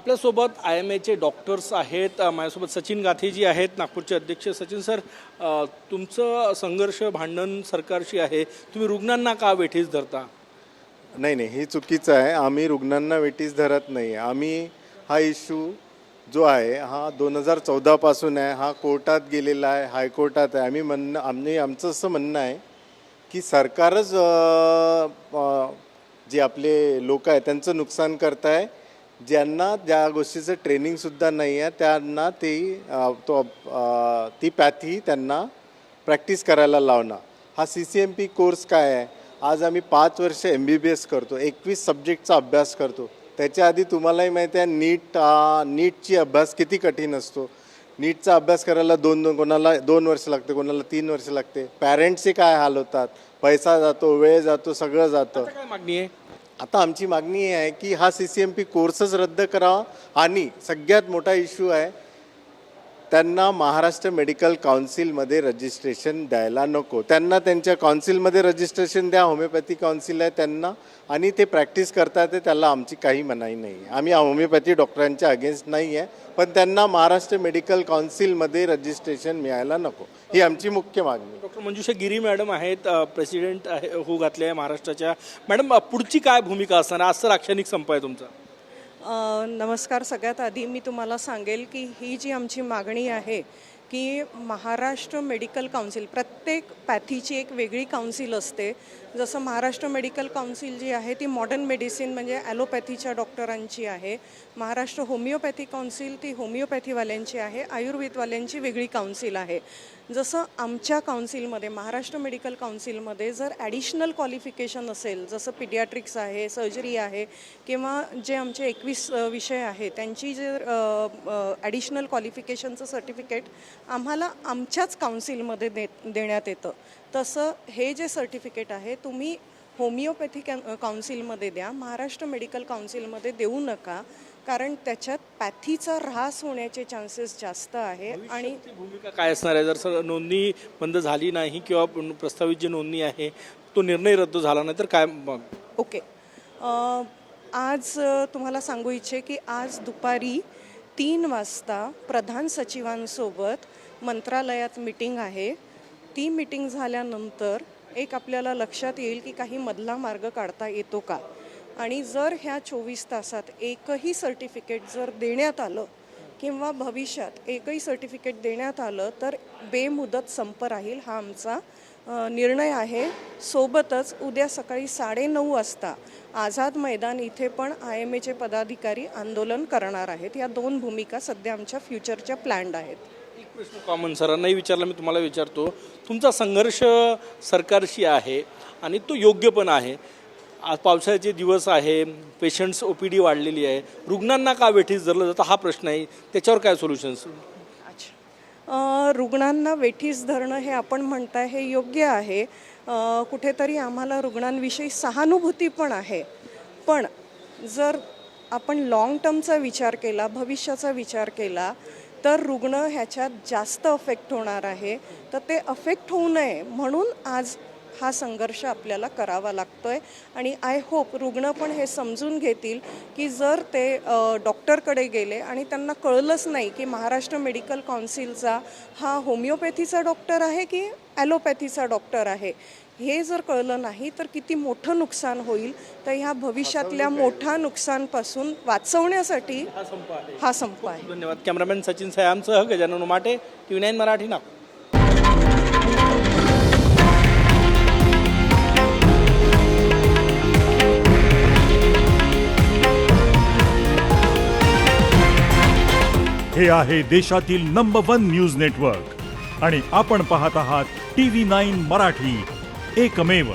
आपल्यासोबत IMAचे डॉक्टर्स आहेत, माझ्यासोबत सचिन गाथेजी आहेत, नागपूरचे अध्यक्ष. सचिन सर, तुमचं संघर्ष भांडण सरकारशी आहे, तुम्ही रुग्णांना का वेठीस धरता? नाही, हे चुकीचं आहे. आम्ही रुग्णांना वेठीस धरत नाही. आम्ही हा इश्यू जो आहे हा 2014 पासून आहे, हा कोर्टात गेलेला आहे, हायकोर्टात आहे. आमचं असं म्हणणं आहे की सरकारच जे आपले लोक आहेत त्यांचं नुकसान करत आहे. ज्यांना ज्या गोष्टीचं ट्रेनिंगसुद्धा नाही आहे त्यांना ती पॅथी त्यांना प्रॅक्टिस करायला लावणं. हा CCMP कोर्स काय आहे? आज आम्ही 5 वर्ष MBBS करतो, 21 सब्जेक्टचा अभ्यास करतो. त्याच्या आधी तुम्हालाही माहिती आहे नीटची अभ्यास किती कठीण असतो. नीटचा अभ्यास करायला कोणाला 2 वर्ष लागते, कोणाला 3 वर्ष लागते. पॅरेंट्सचे काय हाल होतात, पैसा जातो, वेळ जातो, सगळं जातं. काय मागणी आहे? आता आमची मागणी आहे की हा CCMP कोर्सच रद्द करावा आणि सगळ्यात मोठा इश्यू आहे त्यांना महाराष्ट्र मेडिकल काउन्सिलमध्ये रजिस्ट्रेशन द्यायला नको. त्यांना त्यांच्या काउन्सिलमध्ये रजिस्ट्रेशन द्या, होमिओपॅथी काउन्सिल आहे त्यांना, आणि ते प्रॅक्टिस करतात ते त्याला आमची काही मनाई नाही आहे. आम्ही होमिओपॅथी डॉक्टरांच्या अगेन्स्ट नाही आहे, पण त्यांना महाराष्ट्र मेडिकल काउन्सिलमध्ये रजिस्ट्रेशन मिळायला नको, ही आमची मुख्य मागणी. डॉक्टर मंजुषा गिरी मॅडम आहेत, प्रेसिडेंट होऊ घातले आहे महाराष्ट्राच्या. मॅडम, पुढची काय भूमिका असणार? आज तर लाक्षणिक संप आहे तुमचा. नमस्कार. सगळ्यात आधी मी तुम्हाला सांगेल की ही जी आमची मागणी आहे की महाराष्ट्र मेडिकल काउन्सिल, प्रत्येक पॅथीची एक वेगळी काउन्सिल असते. जसं महाराष्ट्र मेडिकल काउन्सिल जी आहे ती मॉडर्न मेडिसिन म्हणजे ॲलोपॅथीच्या डॉक्टरांची आहे. महाराष्ट्र होमिओपॅथी काउन्सिल ती होमिओपॅथीवाल्यांची आहे. आयुर्वेदवाल्यांची वेगळी काउन्सिल आहे. जसं आमच्या काउन्सिलमध्ये, महाराष्ट्र मेडिकल काउन्सिलमध्ये जर ॲडिशनल क्वालिफिकेशन असेल, जसं पिडियाट्रिक्स आहे, सर्जरी आहे, किंवा जे आमचे 21 विषय आहे त्यांची जर ॲडिशनल क्वालिफिकेशनचं सर्टिफिकेट आम्हाला आमच्याच काउन्सिलमध्ये देण्यात येतं. तसं हे जे सर्टिफिकेट आहे तुम्ही होमिओपॅथी काउन्सिलमध्ये द्या, महाराष्ट्र मेडिकल काउन्सिलमध्ये देऊ नका, कारण त्याच्यात पॅथीचा ह्रास होण्याचे चान्सेस जास्त आहे. आणि भूमिका काय असणार आहे जर नोंदणी बंद झाली नाही किंवा प्रस्तावित जी नोंदणी आहे तो निर्णय रद्द झाला नाही तर काय? ओके, आज तुम्हाला सांगू इच्छे की आज दुपारी 3 वाजता प्रधान सचिवांसोबत मंत्रालयात मीटिंग आहे. ती मीटिंग झाल्यानंतर एक आपल्याला लक्षात येईल की काही मधला मार्ग काढता येतो का, आणि जर ह्या 24 तासात एकही सर्टिफिकेट जर देण्यात आलं किंवा भविष्यात एकही सर्टिफिकेट देण्यात आलं तर बेमुदत संप राहील, हा आमचा निर्णय आहे. सोबतच उद्या सकाळी 9:30 वाजता आझाद मैदान इथे पण IMAचे पदाधिकारी आंदोलन करणार आहेत. या 2 भूमिका सध्या आमच्या फ्युचरच्या प्लॅन्ड आहेत. एक प्रश्न कॉमन सरांनाही विचारला, मी तुम्हाला विचारतो. तुमचा संघर्ष सरकारशी आहे आणि तो योग्य पण आहे. आज पावसाळ्याचे दिवस आहे, पेशंट्स OPD वाढलेली आहे, रुग्णांना का वेठीस धरलं जातं हा प्रश्न आहे, त्याच्यावर काय सोल्युशन्स? रुग्णांना वेठीस धरणं हे आपण म्हणताय हे योग्य आहे. कुठेतरी आम्हाला रुग्णांविषयी सहानुभूती पण आहे, पण जर आपण लाँग टर्मचा विचार केला, भविष्याचा विचार केला तर रुग्ण ह्याच्यात जास्त अफेक्ट होणार आहे. तर ते अफेक्ट होऊ नये म्हणून आज हा संघर्ष आपल्याला करावा लागतोय. आणि आय होप रुग्ण पण हे समजून घेतील की जर ते डॉक्टरकडे गेले आणि त्यांना कळलंच नाही की महाराष्ट्र मेडिकल काउन्सिलचा हा होमिओपॅथीचा डॉक्टर आहे की ॲलोपॅथीचा डॉक्टर आहे, हे जर कळलं नाही तर किती मोठं नुकसान होईल. तर ह्या भविष्यातल्या मोठ्या नुकसानपासून वाचवण्यासाठी हा संप आहे. धन्यवाद. कॅमेरामॅन सचिन सयामसह गजानन उमाटे, TV9 मराठी, नागपूर. हे आहे देशातील नंबर 1 न्यूज नेटवर्क आणि आपण पाहत आहात TV9 मराठी, एकमेव.